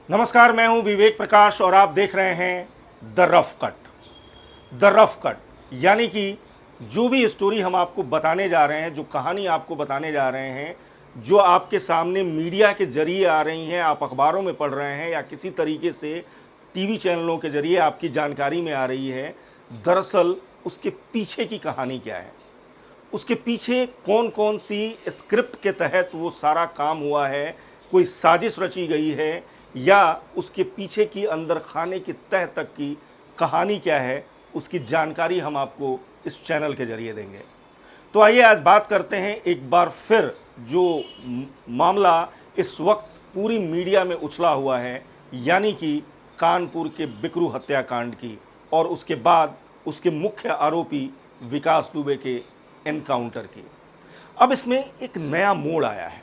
नमस्कार, मैं हूं विवेक प्रकाश और आप देख रहे हैं the rough cut. The rough cut यानी कि जो भी स्टोरी हम आपको बताने जा रहे हैं, जो कहानी आपको बताने जा रहे हैं, जो आपके सामने मीडिया के जरिए आ रही हैं, आप अखबारों में पढ़ रहे हैं या किसी तरीके से टीवी चैनलों के जरिए आपकी जानकारी में आ रही है, दरअसल उसके पीछे की कहानी क्या है, उसके पीछे कौन कौन सी स्क्रिप्ट के तहत वो सारा काम हुआ है, कोई साजिश रची गई है या उसके पीछे की अंदर खाने की तह तक की कहानी क्या है, उसकी जानकारी हम आपको इस चैनल के जरिए देंगे। तो आइए आज बात करते हैं एक बार फिर जो मामला इस वक्त पूरी मीडिया में उछला हुआ है, यानी कि कानपुर के बिकरू हत्याकांड की और उसके बाद उसके मुख्य आरोपी विकास दुबे के एनकाउंटर की। अब इसमें एक नया मोड़ आया है।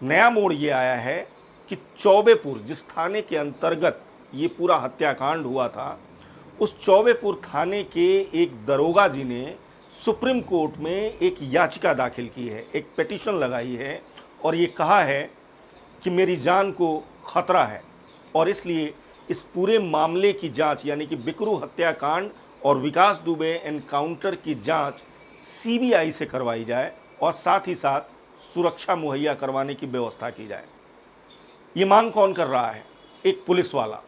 नया मोड़ ये आया है कि चौबेपुर, जिस थाने के अंतर्गत ये पूरा हत्याकांड हुआ था, उस चौबेपुर थाने के एक दरोगा जी ने सुप्रीम कोर्ट में एक याचिका दाखिल की है, एक पिटीशन लगाई है और ये कहा है कि मेरी जान को खतरा है और इसलिए इस पूरे मामले की जांच, यानी कि बिकरू हत्याकांड और विकास दुबे एनकाउंटर की जांच सीबीआई से करवाई जाए और साथ ही साथ सुरक्षा मुहैया करवाने की व्यवस्था की जाए। ये मांग कौन कर रहा है? एक पुलिस वाला,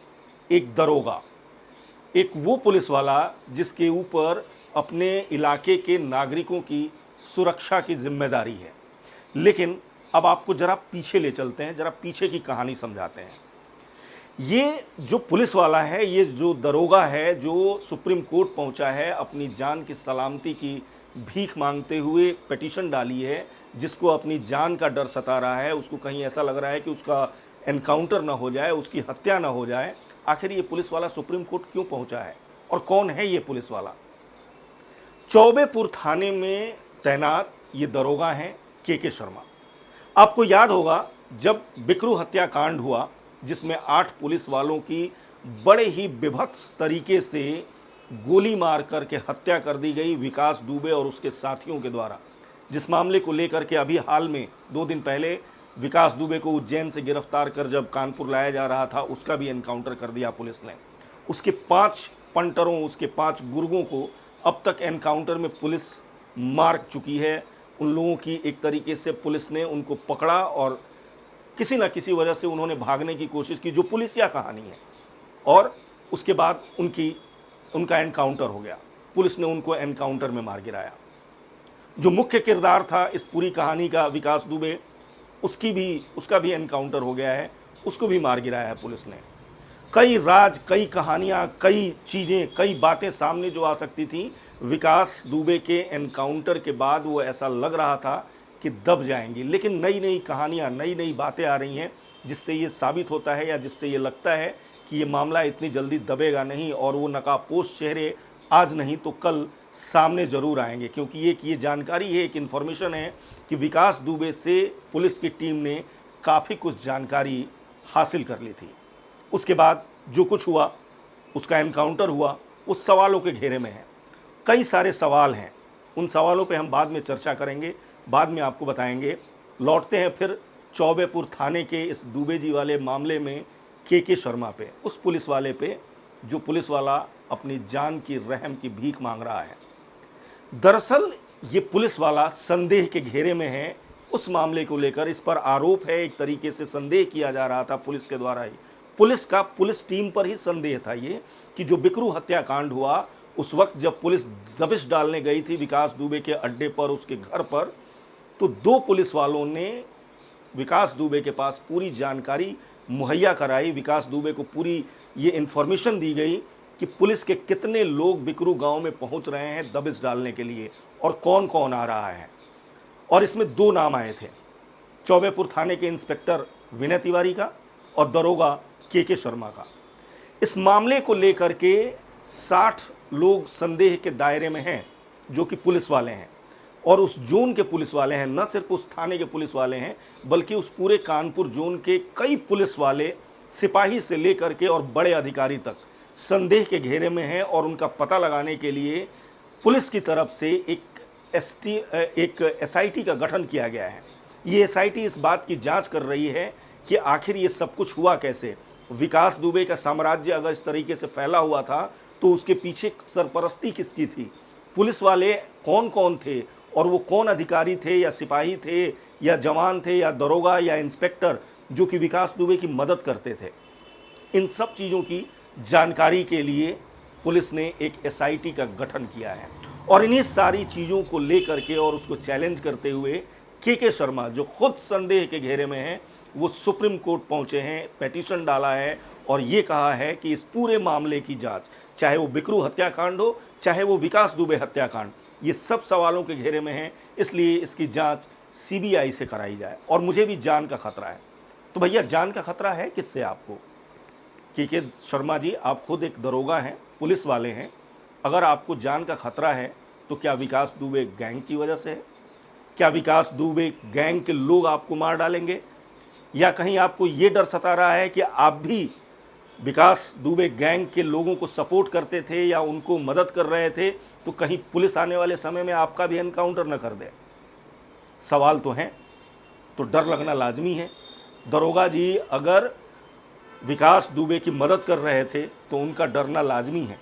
एक दरोगा, एक वो पुलिस वाला जिसके ऊपर अपने इलाके के नागरिकों की सुरक्षा की जिम्मेदारी है। लेकिन अब आपको ज़रा पीछे ले चलते हैं, ज़रा पीछे की कहानी समझाते हैं। ये जो पुलिस वाला है, ये जो दरोगा है, जो सुप्रीम कोर्ट पहुंचा है, अपनी जान की सलामती की भीख मांगते हुए पिटीशन डाली है, जिसको अपनी जान का डर सता रहा है, उसको कहीं ऐसा लग रहा है कि उसका एनकाउंटर ना हो जाए, उसकी हत्या ना हो जाए। आखिर ये पुलिस वाला सुप्रीम कोर्ट क्यों पहुंचा है और कौन है ये पुलिस वाला? चौबेपुर थाने में तैनात ये दरोगा हैं के शर्मा। आपको याद होगा जब बिकरू हत्याकांड हुआ, जिसमें 8 पुलिस वालों की बड़े ही विभत्स तरीके से गोली मार करके हत्या कर दी गई विकास दुबे और उसके साथियों के द्वारा, जिस मामले को लेकर के अभी हाल में 2 दिन पहले विकास दुबे को उज्जैन से गिरफ्तार कर जब कानपुर लाया जा रहा था, उसका भी एनकाउंटर कर दिया पुलिस ने। उसके 5 पंटरों, उसके 5 गुर्गों को अब तक एनकाउंटर में पुलिस मार चुकी है। उन लोगों की एक तरीके से पुलिस ने उनको पकड़ा और किसी न किसी वजह से उन्होंने भागने की कोशिश की, जो पुलिसिया कहानी है, और उसके बाद उनका एनकाउंटर हो गया। पुलिस ने उनको एनकाउंटर में मार गिराया। जो मुख्य किरदार था इस पूरी कहानी का, विकास दुबे, उसका भी एनकाउंटर हो गया है, उसको भी मार गिराया है पुलिस ने। कई राज, कई कहानियाँ, कई चीज़ें, कई बातें सामने जो आ सकती थी, विकास दुबे के एनकाउंटर के बाद वो ऐसा लग रहा था कि दब जाएंगी। लेकिन नई नई कहानियाँ, नई नई बातें आ रही हैं जिससे ये साबित होता है या जिससे ये लगता है कि ये मामला इतनी जल्दी दबेगा नहीं और वो नकाबपोश चेहरे आज नहीं तो कल सामने ज़रूर आएंगे। क्योंकि ये जानकारी है, एक इन्फॉर्मेशन है कि विकास दुबे से पुलिस की टीम ने काफ़ी कुछ जानकारी हासिल कर ली थी। उसके बाद जो कुछ हुआ, उसका एनकाउंटर हुआ, उस सवालों के घेरे में है। कई सारे सवाल हैं, उन सवालों पे हम बाद में चर्चा करेंगे, बाद में आपको बताएंगे। लौटते हैं फिर चौबेपुर थाने के इस दुबे जी वाले मामले में के शर्मा पे, उस पुलिस वाले पे जो पुलिस वाला अपनी जान की रहम की भीख मांग रहा है। दरअसल ये पुलिस वाला संदेह के घेरे में है उस मामले को लेकर। इस पर आरोप है, एक तरीके से संदेह किया जा रहा था पुलिस के द्वारा ही, पुलिस टीम पर ही संदेह था ये कि जो बिकरू हत्याकांड हुआ, उस वक्त जब पुलिस दबिश डालने गई थी विकास दुबे के अड्डे पर, उसके घर पर, तो 2 पुलिस वालों ने विकास दुबे के पास पूरी जानकारी मुहैया कराई। विकास दुबे को पूरी ये इन्फॉर्मेशन दी गई कि पुलिस के कितने लोग बिकरू गांव में पहुंच रहे हैं दबिश डालने के लिए और कौन कौन आ रहा है। और इसमें 2 नाम आए थे, चौबेपुर थाने के इंस्पेक्टर विनय तिवारी का और दरोगा के शर्मा का। इस मामले को लेकर के 60 लोग संदेह के दायरे में हैं, जो कि पुलिस वाले हैं और उस जोन के पुलिस वाले हैं। न सिर्फ उस थाने के पुलिस वाले हैं, बल्कि उस पूरे कानपुर जोन के कई पुलिस वाले, सिपाही से लेकर के और बड़े अधिकारी तक संदेह के घेरे में हैं और उनका पता लगाने के लिए पुलिस की तरफ से एक एसआईटी का गठन किया गया है। ये एसआईटी इस बात की जांच कर रही है कि आखिर ये सब कुछ हुआ कैसे, विकास दुबे का साम्राज्य अगर इस तरीके से फैला हुआ था तो उसके पीछे सरपरस्ती किसकी थी, पुलिस वाले कौन कौन थे, और वो कौन अधिकारी थे या सिपाही थे या जवान थे या दरोगा या इंस्पेक्टर जो कि विकास दुबे की मदद करते थे। इन सब चीज़ों की जानकारी के लिए पुलिस ने एक एसआईटी का गठन किया है, और इन्हीं सारी चीज़ों को लेकर के और उसको चैलेंज करते हुए के शर्मा जो खुद संदेह के घेरे में हैं, वो सुप्रीम कोर्ट पहुंचे हैं, पेटिशन डाला है और ये कहा है कि इस पूरे मामले की जांच, चाहे वो बिकरू हत्याकांड हो, चाहे वो विकास दुबे हत्याकांड, ये सब सवालों के घेरे में हैं, इसलिए इसकी जांच सीबीआई से कराई जाए। और मुझे भी जान का खतरा है। तो भैया जान का खतरा है किससे आपको? के शर्मा जी, आप खुद एक दरोगा हैं, पुलिस वाले हैं। अगर आपको जान का खतरा है तो क्या विकास दुबे गैंग की वजह से है? क्या विकास दुबे गैंग के लोग आपको मार डालेंगे? या कहीं आपको ये डर सता रहा है कि आप भी विकास दुबे गैंग के लोगों को सपोर्ट करते थे या उनको मदद कर रहे थे, तो कहीं पुलिस आने वाले समय में आपका भी एनकाउंटर न कर दे? सवाल तो हैं, तो डर लगना लाजमी है। दरोगा जी अगर विकास दुबे की मदद कर रहे थे तो उनका डरना लाजमी है,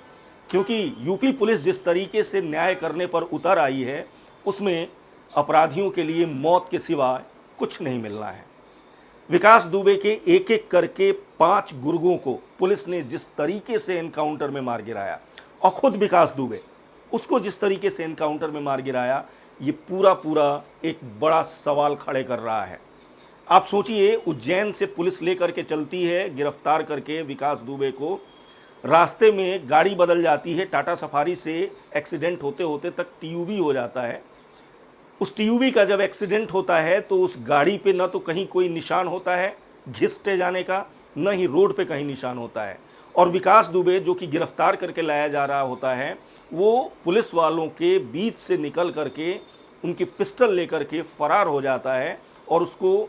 क्योंकि यूपी पुलिस जिस तरीके से न्याय करने पर उतर आई है उसमें अपराधियों के लिए मौत के सिवा कुछ नहीं मिलना है। विकास दुबे के एक एक करके 5 गुर्गों को पुलिस ने जिस तरीके से एनकाउंटर में मार गिराया, और खुद विकास दुबे उसको जिस तरीके से एनकाउंटर में मार गिराया, ये पूरा एक बड़ा सवाल खड़े कर रहा है। आप सोचिए, उज्जैन से पुलिस लेकर के चलती है गिरफ्तार करके विकास दुबे को, रास्ते में गाड़ी बदल जाती है, टाटा सफारी से एक्सीडेंट होते होते तक टीयूबी हो जाता है। उस टीयूबी का जब एक्सीडेंट होता है तो उस गाड़ी पे न तो कहीं कोई निशान होता है घिसटे जाने का, न ही रोड पे कहीं निशान होता है। और विकास दुबे जो कि गिरफ्तार करके लाया जा रहा होता है, वो पुलिस वालों के बीच से निकल करके उनकी पिस्टल लेकर के फरार हो जाता है। और उसको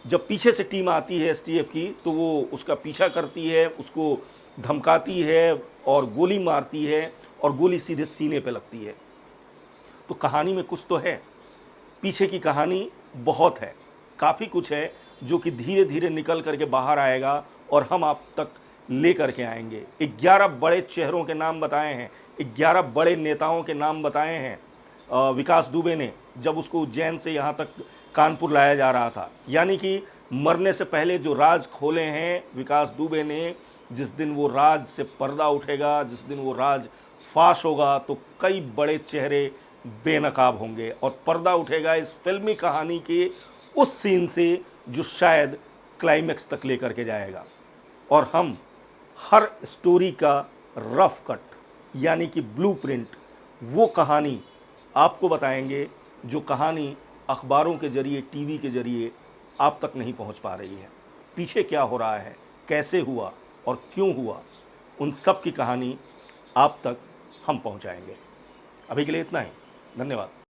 जब पीछे से टीम आती है एसटीएफ की, तो वो उसका पीछा करती है, उसको धमकाती है और गोली मारती है, और गोली सीधे सीने पे लगती है। तो कहानी में कुछ तो है, पीछे की कहानी बहुत है, काफ़ी कुछ है जो कि धीरे धीरे निकल करके बाहर आएगा और हम आप तक ले करके आएंगे। 11 बड़े चेहरों के नाम बताए हैं, 11 बड़े नेताओं के नाम बताए हैं विकास दुबे ने, जब उसको उज्जैन से यहाँ तक कानपुर लाया जा रहा था। यानी कि मरने से पहले जो राज खोले हैं विकास दुबे ने, जिस दिन वो राज से पर्दा उठेगा, जिस दिन वो राज फाश होगा, तो कई बड़े चेहरे बेनकाब होंगे और पर्दा उठेगा इस फिल्मी कहानी के उस सीन से जो शायद क्लाइमेक्स तक लेकर के जाएगा। और हम हर स्टोरी का रफ कट यानी कि ब्लूप्रिंट, वो कहानी आपको बताएंगे जो कहानी अखबारों के ज़रिए, टीवी के ज़रिए आप तक नहीं पहुंच पा रही है। पीछे क्या हो रहा है, कैसे हुआ और क्यों हुआ, उन सब की कहानी आप तक हम पहुंचाएंगे। अभी के लिए इतना ही, धन्यवाद।